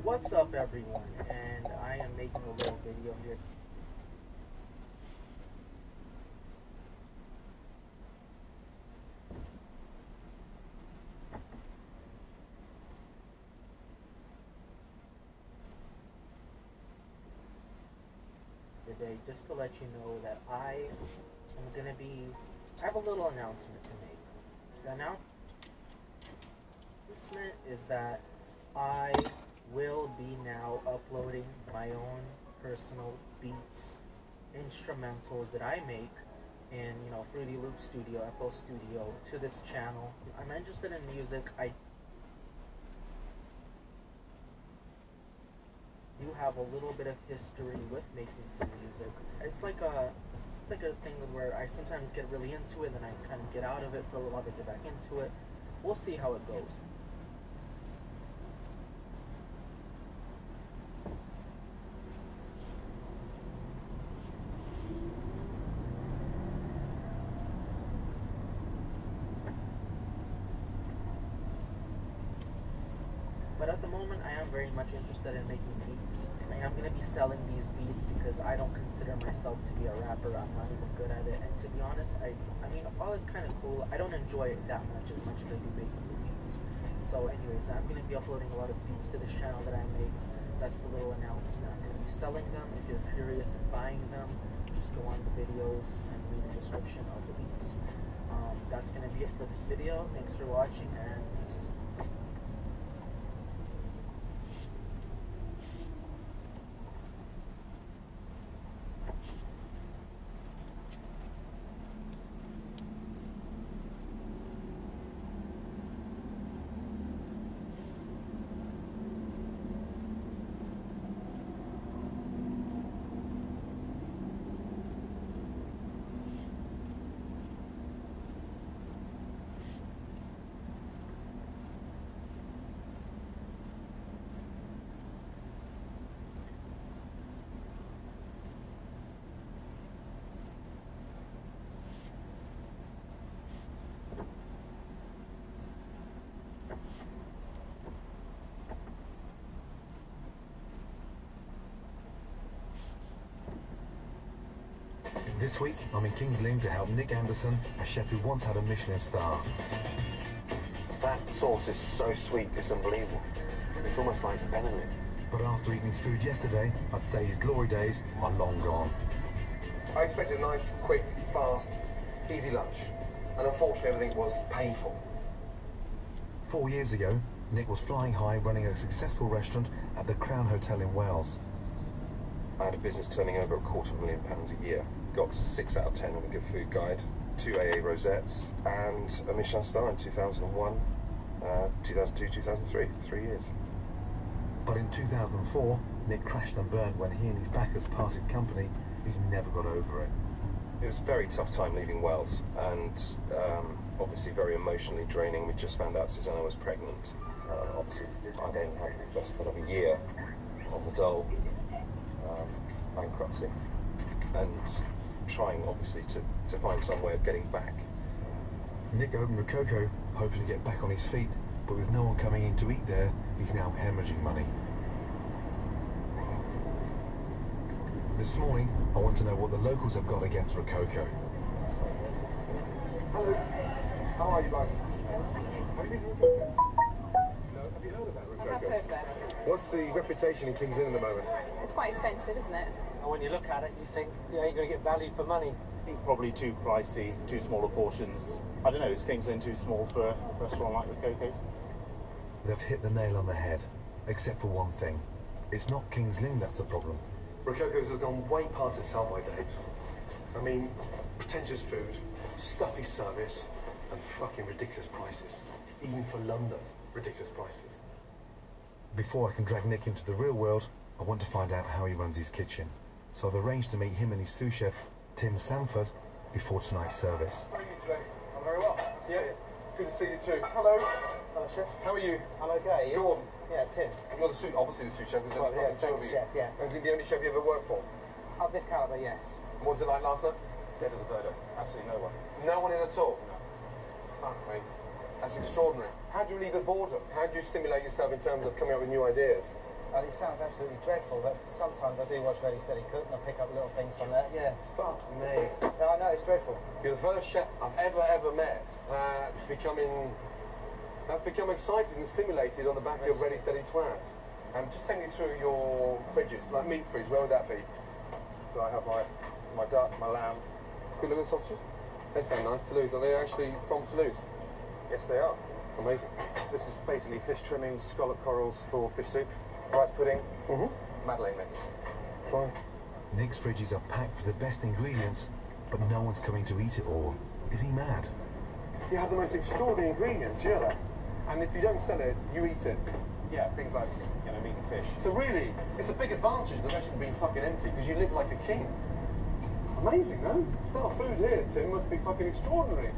What's up, everyone? And I am making a little video here. Today, just to let you know that I have a little announcement to make. The announcement is that I will be now uploading my own personal beats, instrumentals that I make in, Fruity Loop Studio, FL Studio, to this channel. I'm interested in music. I do have a little bit of history with making some music. It's like a thing where I sometimes get really into it, then I kind of get out of it for a little while to get back into it. We'll see how it goes. But at the moment, I am very much interested in making beats. I am going to be selling these beats because I don't consider myself to be a rapper. I'm not even good at it. And to be honest, I mean, while it's kind of cool, I don't enjoy it that much as I do making the beats. So anyways, I'm going to be uploading a lot of beats to this channel that I make. That's the little announcement. I'm going to be selling them. If you're curious in buying them, just go on the videos and read the description of the beats. That's going to be it for this video. Thanks for watching, and peace. This week, I'm in King's Lynn to help Nick Anderson, a chef who once had a Michelin star. That sauce is so sweet, it's unbelievable. It's almost like Benedict. But after eating his food yesterday, I'd say his glory days are long gone. I expected a nice, quick, fast, easy lunch. And unfortunately, everything was painful. 4 years ago, Nick was flying high running a successful restaurant at the Crown Hotel in Wales. I had a business turning over £250,000 a year. Got 6 out of 10 on the Good Food Guide, 2 AA rosettes, and a Michelin star in 2001, 2002, 2003, 3 years. But in 2004, Nick crashed and burned when he and his backers parted company. He's never got over it. It was a very tough time leaving Wales, and obviously very emotionally draining. We just found out Susanna was pregnant. Obviously, I then had the best part of a year on the dole, bankruptcy, and trying obviously to find some way of getting back. Nick opened Rococo, hoping to get back on his feet, but with no one coming in to eat there, he's now hemorrhaging money. This morning, I want to know what the locals have got against Rococo. Hello, how are you both? Have you been to Rococo? No, have you heard about Rococo? I have heard about it. What's the reputation in King's Lynn at the moment? It's quite expensive, isn't it? And when you look at it, you think, are you going to get value for money? I think probably too pricey, too smaller portions. I don't know, is King's Lynn too small for a restaurant like Rococo's? They've hit the nail on the head, except for one thing. It's not King's Lynn that's the problem. Rococo's has gone way past its sell-by date. I mean, pretentious food, stuffy service, and fucking ridiculous prices. Even for London, ridiculous prices. Before I can drag Nick into the real world, I want to find out how he runs his kitchen. So I've arranged to meet him and his sous chef, Tim Sanford, before tonight's service. How are you today? I'm very well. Yeah, good to see you too. Hello. Hello, chef. How are you? I'm okay. You? Gordon. Yeah, Tim. You're the sous, obviously the sous chef, isn't Well, it? yeah, second chef, yeah. Is he the only chef you ever worked for? Of this calibre, yes. What was it like last night? Dead as a bird. Absolutely no one. No one in at all? No. Fuck me. That's extraordinary. How do you relieve the boredom? How do you stimulate yourself in terms of coming up with new ideas? And it sounds absolutely dreadful, but sometimes I do watch Ready Steady Cook and I pick up little things from there. Yeah. Fuck me. No, I know, it's dreadful. You're the first chef I've ever met that's become excited and stimulated on the back of Ready Steady Twat. Just take me through your fridges, like meat fridge, where would that be? So I have my duck, my lamb. Good look at the sausages. They sound nice. Toulouse. Are they actually from Toulouse? Yes, they are. Amazing. This is basically fish trimmings, scallop corals for fish soup, rice pudding, Madeleine mix. Try. Nick's fridges are packed with the best ingredients, but no one's coming to eat it all. Is he mad? You have the most extraordinary ingredients, you know that? And if you don't sell it, you eat it. Yeah, things like, you know, meat and fish. So really, it's a big advantage the restaurant being fucking empty because you live like a king. Amazing, no? Style food here, Tim, must be fucking extraordinary.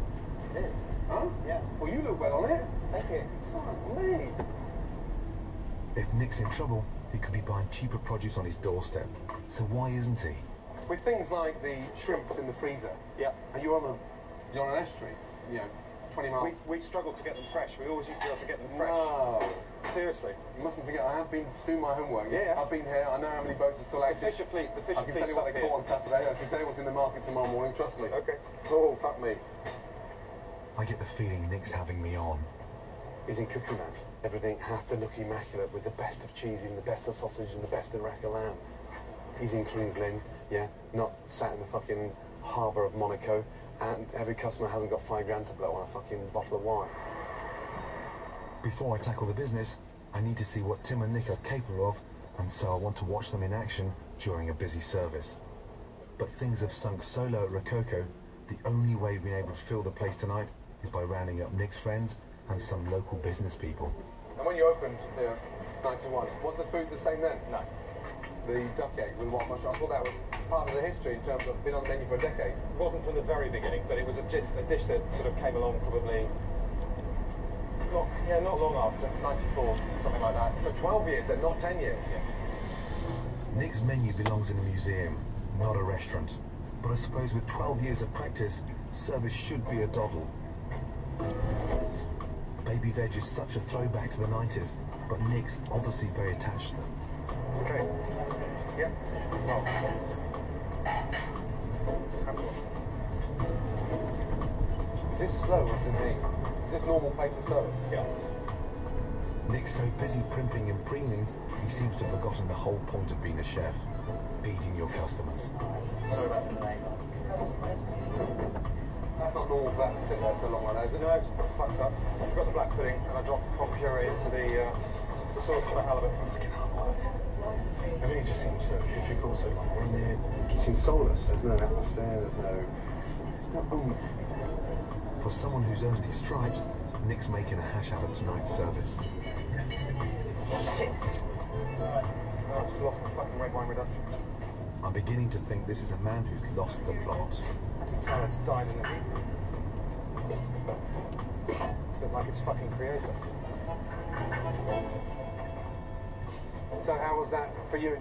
It is. Huh? Yeah. Well, you look well on it. Thank you. Fuck me. If Nick's in trouble, he could be buying cheaper produce on his doorstep. So why isn't he? With things like the shrimps in the freezer. Yeah. And you're on an estuary, you know, 20 miles. We struggle to get them fresh. We always used to be able to get them fresh. Wow. Seriously. You mustn't forget, I have been doing my homework. Yeah. I've been here, I know how many boats are still The active. fisher fleet, I can tell you what they caught on Saturday, I can tell you what's in the market tomorrow morning, trust me. Okay. Oh, fuck me. I get the feeling Nick's having me on. He's in cooking man. Everything has to look immaculate with the best of cheeses and the best of sausage and the best of rack of lamb. He's in King's Lynn, yeah, not sat in the fucking harbour of Monaco, and every customer hasn't got £5 to blow on a fucking bottle of wine. Before I tackle the business, I need to see what Tim and Nick are capable of, and so I want to watch them in action during a busy service. But things have sunk so low at Rococo, the only way we've been able to fill the place tonight is by rounding up Nick's friends and some local business people. And when you opened the 91, was the food the same then? No. The duck egg with white mushroom, I thought that was part of the history in terms of being on the menu for a decade. It wasn't from the very beginning, but it was a dish that sort of came along probably not long after, 94, something like that. So 12 years then, not 10 years. Yeah. Nick's menu belongs in a museum, not a restaurant. But I suppose with 12 years of practice, service should be a doddle. Baby veg is such a throwback to the 90s, but Nick's obviously very attached to them. Okay. Yeah. Well. Is this slow or is it me? Is this normal pace of service? Yeah. Nick's so busy primping and preening, he seems to have forgotten the whole point of being a chef, feeding your customers. Sorry about the name. That's not normal for that to sit there so long like that, is it? No, I fucked up. I forgot the black pudding and I dropped the prawn puree into the sauce for the halibut. Everything just seems so difficult, so like when the kitchen's soulless, there's no atmosphere, there's no oomph. For someone who's earned his stripes, Nick's making a hash out of tonight's service. Shit! I just lost my fucking red wine reduction. I'm beginning to think this is a man who's lost the plot. Salad's died in the heat. Look like it's fucking creator. So how was that for you?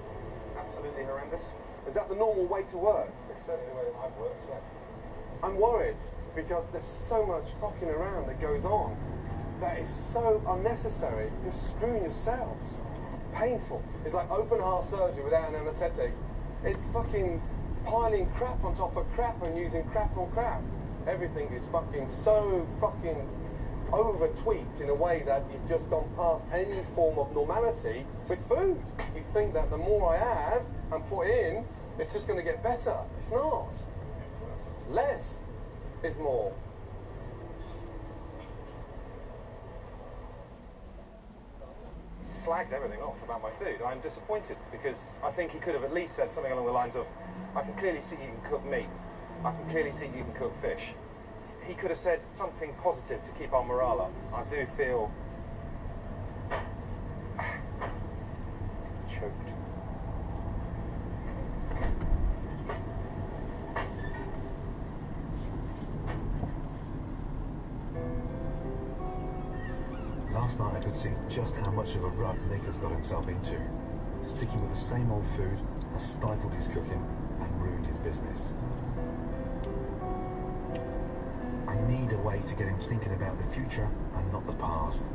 Absolutely horrendous. Is that the normal way to work? It's certainly the way that I've worked, yeah. I'm worried because there's so much fucking around that goes on that is so unnecessary. You're screwing yourselves. Painful. It's like open heart surgery without an anaesthetic. It's fucking piling crap on top of crap and using crap on crap. Everything is fucking so fucking over-tweaked in a way that you've just gone past any form of normality with food. You think that the more I add and put in, it's just going to get better. It's not. Less is more. Slagged everything off about my food. I'm disappointed because I think he could have at least said something along the lines of, I can clearly see you can cook meat. I can clearly see you can cook fish. He could have said something positive to keep our morale up. I do feel choked. Last night I could see just how much of a rut Nick has got himself into. Sticking with the same old food has stifled his cooking and ruined his business. I need a way to get him thinking about the future and not the past.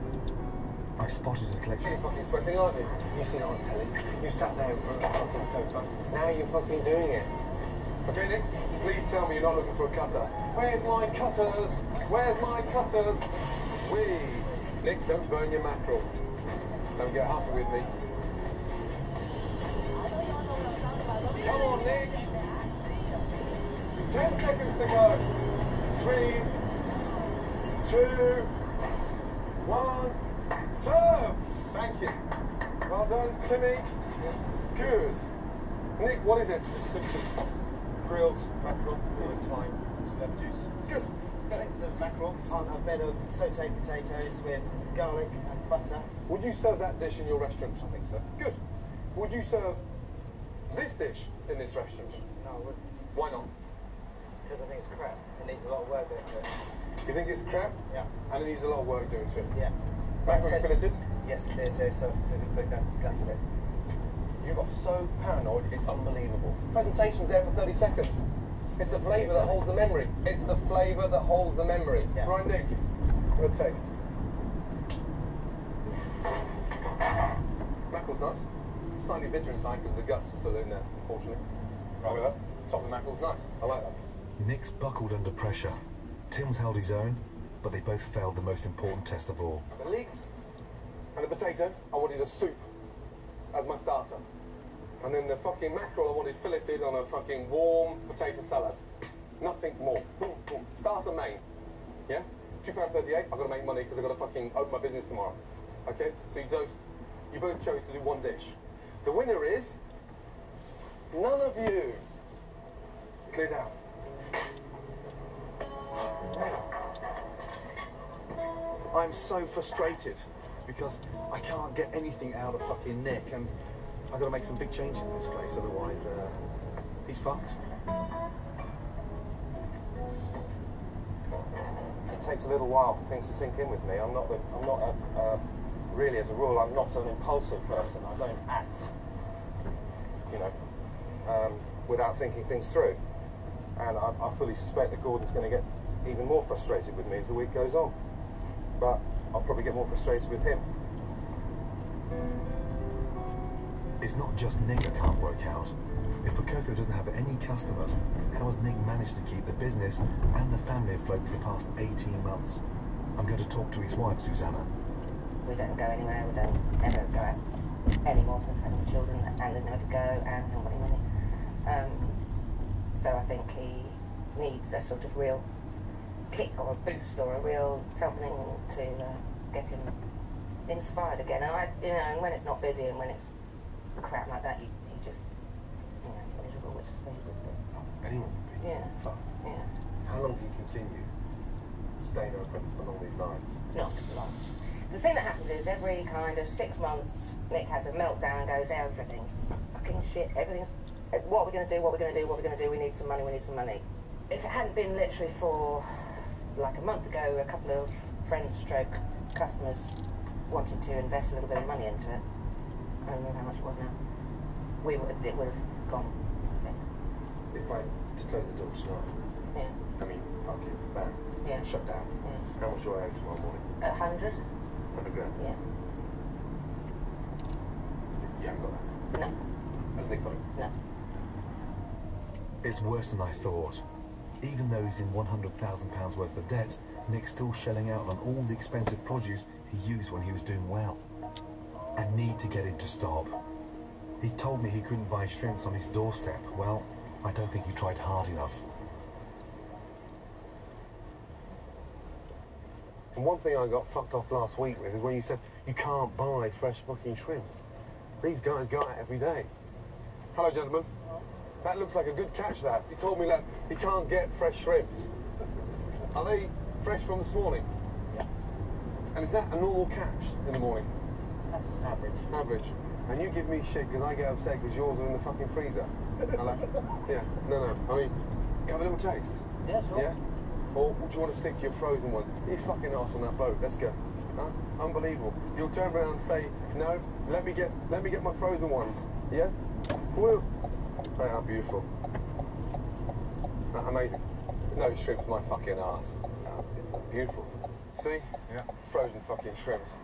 I spotted a collection. You're fucking sweating, aren't you? You've seen it on telly. You sat there in front of the fucking sofa. Now you're fucking doing it. Okay, Nick, please tell me you're not looking for a cutter. Where's my cutters? Where's my cutters? Wee. Nick, don't burn your mackerel. Don't get huffy with me. Come on, Nick. 10 seconds to go. 3, 2, 1. Serve. Thank you. Well done, Timmy. Good. Nick, what is it? Grilled mackerel, all it's fine. Some lemon juice. Good. It's a mackerel on a bed of sautéed potatoes with garlic and butter. Would you serve that dish in your restaurant? I think so. Good. Would you serve this dish in this restaurant? No, I wouldn't, Why not? because I think it's crap. It needs a lot of work doing to it. You think it's crap? Yeah. And it needs a lot of work doing to it? Yeah. Mackerel filleted? Yes, it is. Yeah, so we gutted it. You got so paranoid, it's unbelievable. Presentation's there for 30 seconds. It's the flavour that holds the memory. It's the flavour that holds the memory. Yeah. Right, Nick? Good taste. Mackerel's nice. Slightly bitter inside because the guts are still in there, unfortunately. Right with that. Top of the mackerel's nice. I like that. Nick's buckled under pressure. Tim's held his own, but they both failed the most important test of all. The leeks and the potato, I wanted a soup as my starter. And then the fucking mackerel, I wanted filleted on a fucking warm potato salad. Nothing more. Boom, boom. Starter main. Yeah? £2.38. I've got to make money because I've got to fucking open my business tomorrow. Okay? So you both chose to do one dish. The winner is none of you. Cleared out. I'm so frustrated because I can't get anything out of fucking Nick, and I've got to make some big changes in this place, otherwise he's fucked. It takes a little while for things to sink in with me. I'm not really, as a rule, I'm not an impulsive person. I don't act, you know, without thinking things through. And I fully suspect that Gordon's going to get even more frustrated with me as the week goes on. But I'll probably get more frustrated with him. It's not just Nick I can't work out. If Rococo doesn't have any customers, how has Nick managed to keep the business and the family afloat for the past 18 months? I'm going to talk to his wife, Susanna. We don't go anywhere, we don't ever go out anymore since having children, and there's nowhere to go, and we haven't got any money. So I think he needs a sort of real kick or a boost or a real something to get him inspired again. And and when it's not busy and when it's crap like that, he just, it's miserable, which is miserable. Anyone would be. Yeah. Fuck. Yeah. How long can you continue staying open along these lines? Not long. The thing that happens is every kind of 6 months, Nick has a meltdown and goes, everything's fucking shit, everything's, what are we going to do, what are we going to do, what are we going to do, we need some money, we need some money. If it hadn't been literally for, like a month ago, a couple of friends stroke customers wanted to invest a little bit of money into it, I don't remember how much it was now, it would have gone, I think. If I to close the door tonight, Yeah. I mean, fuck it, bam, Yeah. shut down. Yeah. How much do I owe tomorrow morning? 100? 100 grand? Yeah. You haven't got that? No. Has Nick got it? No. It's worse than I thought. Even though he's in £100,000 worth of debt, Nick's still shelling out on all the expensive produce he used when he was doing well. I need to get him to stop. He told me he couldn't buy shrimps on his doorstep. Well, I don't think he tried hard enough. And one thing I got fucked off last week with is when you said you can't buy fresh fucking shrimps. These guys go out every day. Hello, gentlemen. That looks like a good catch, that. He told me that he can't get fresh shrimps. Are they fresh from this morning? Yeah. And is that a normal catch in the morning? That's average. Average. And you give me shit because I get upset because yours are in the fucking freezer. I like, yeah, no. I mean, have a little taste. Yeah, sure. Yeah? Or do you want to stick to your frozen ones? You fucking ass on that boat. Let's go. Huh? Unbelievable. You'll turn around and say, no, let me get my frozen ones. Yes? Woo. They are beautiful. Amazing. No shrimps, my fucking ass. Beautiful. See? Yeah. Frozen fucking shrimps.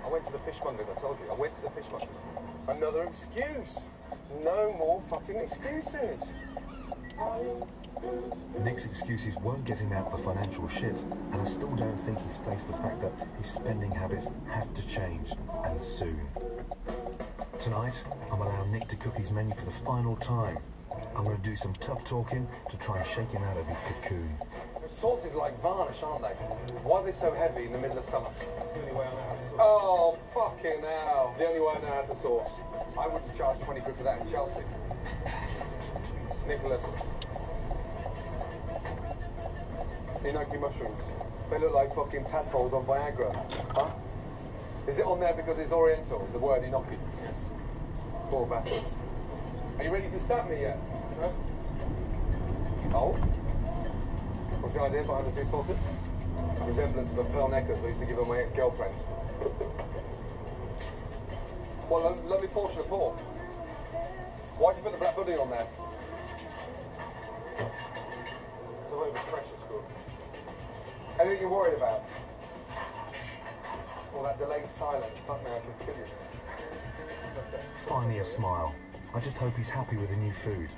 I went to the fishmongers, I told you. I went to the fishmongers. Another excuse. No more fucking excuses. Nick's excuses won't get him out the financial shit, and I still don't think he's faced the fact that his spending habits have to change, and soon. Tonight, I'm allowing Nick to cook his menu for the final time. I'm going to do some tough talking to try and shake him out of his cocoon. The sauces are like varnish, aren't they? Why are they so heavy in the middle of summer? That's the only way I know how to sauce. Oh, fucking hell. The only way I know how to sauce. I wouldn't charge 20 quid for that in Chelsea. Nicholas. Enoki mushrooms. They look like fucking tadpoles on Viagra. Huh? Is it on there because it's Oriental, the word enoki? Yes. Poor bastards. Are you ready to stab me yet? No? Oh? What's the idea behind the two sauces? Resemblance of a pearl necklace I used to give her my ex-girlfriend. Well, a lovely portion of pork. Why'd you put the black pudding on there? It's all over precious, bro. Anything you're worried about? All that delayed silence. Fuck me, I could kill you. Finally a smile. I just hope he's happy with the new food.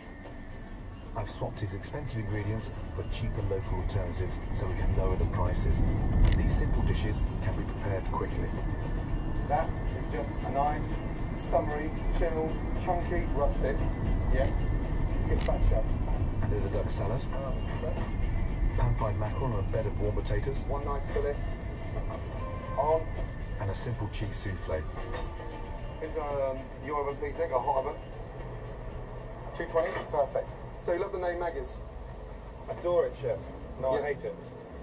I've swapped his expensive ingredients for cheaper local alternatives so we can lower the prices. And these simple dishes can be prepared quickly. That is just a nice, summery, chilled, chunky, rustic, yeah, gazpacho. And there's a duck salad, pan-fried mackerel on a bed of warm potatoes, One nice fillet. On. and a simple cheese souffle. Into your oven, please, Nick, a hot oven. 220, perfect. So you love the name Maggie's? Adore it, chef. No, Yeah. I hate it.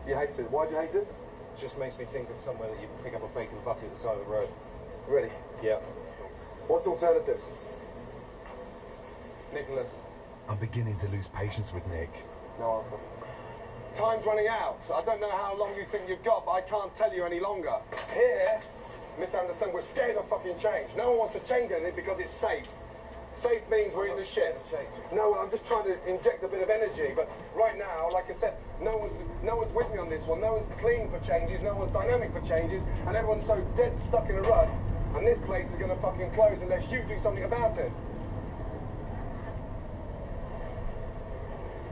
You hate it. Why do you hate it? It just makes me think of somewhere that you pick up a bacon butty at the side of the road. Really? Yeah. What's the alternatives? Nicholas. I'm beginning to lose patience with Nick. No answer. Time's running out. I don't know how long you think you've got, but I can't tell you any longer. Here, misunderstand, we're scared of fucking change. No one wants to change anything because it's safe. Safe means we're in the shit. No, I'm just trying to inject a bit of energy, but right now, like I said, no one's with me on this one. No one's clean for changes, no one's dynamic for changes, and everyone's so dead stuck in a rut, and this place is gonna fucking close unless you do something about it.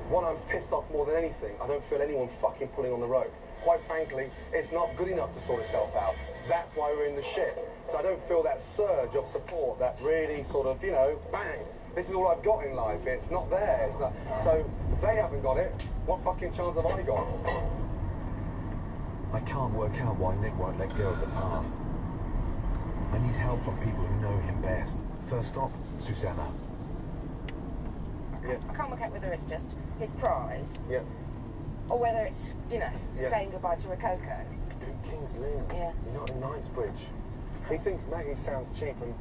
One, I'm pissed off more than anything. I don't feel anyone fucking pulling on the rope. Quite frankly, it's not good enough to sort itself out. That's why we're in the shit. So I don't feel that surge of support, that really sort of, you know, bang. This is all I've got in life. It's not there. It's not. So if they haven't got it, what fucking chance have I got? I can't work out why Nick won't let go of the past. I need help from people who know him best. First stop, Susanna. I can't work out whether it's just his pride Yeah. or whether it's, you know, Yeah. saying goodbye to Rococo. In King's Lynn. Yeah. You're not in Knightsbridge. He thinks Maggie sounds cheap and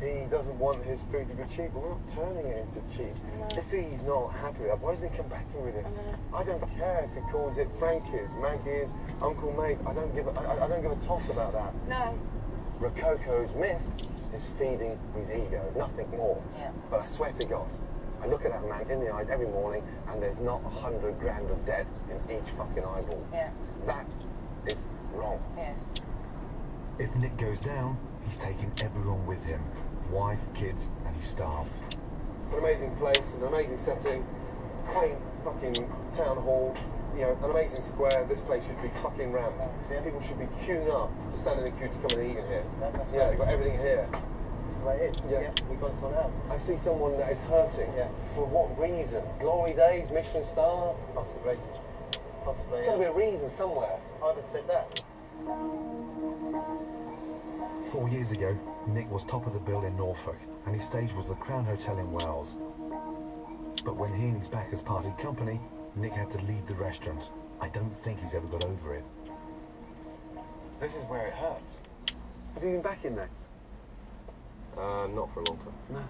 he doesn't want his food to be cheap. We're not turning it into cheap. No. If he's not happy with that, why doesn't he come back in with it? I don't care if he calls it Frankie's, Maggie's, Uncle May's. I don't give a toss about that. No. Rococo's myth is feeding his ego, nothing more. Yeah. But I swear to God, I look at that man in the eye every morning and there's not 100 grand of debt in each fucking eyeball. Yeah. That is wrong. Yeah. If Nick goes down, he's taking everyone with him. Wife, kids, and his staff. An amazing place, an amazing setting, quaint fucking town hall, you know, an amazing square. This place should be fucking rammed. People should be queuing up to stand in a queue to come and eat in here. That's Yeah, they've got everything here. That's the way it is. Yeah. We've got to sort it out. I see someone that is hurting. Yeah. For what reason? Glory days, Michelin star? Possibly. Possibly. There's got to be a reason somewhere. I would have said that. 4 years ago, Nick was top of the bill in Norfolk, and his stage was the Crown Hotel in Wells. But when he and his backers parted company, Nick had to leave the restaurant. I don't think he's ever got over it. This is where it hurts. Have you been back in there? Not for a long time. No.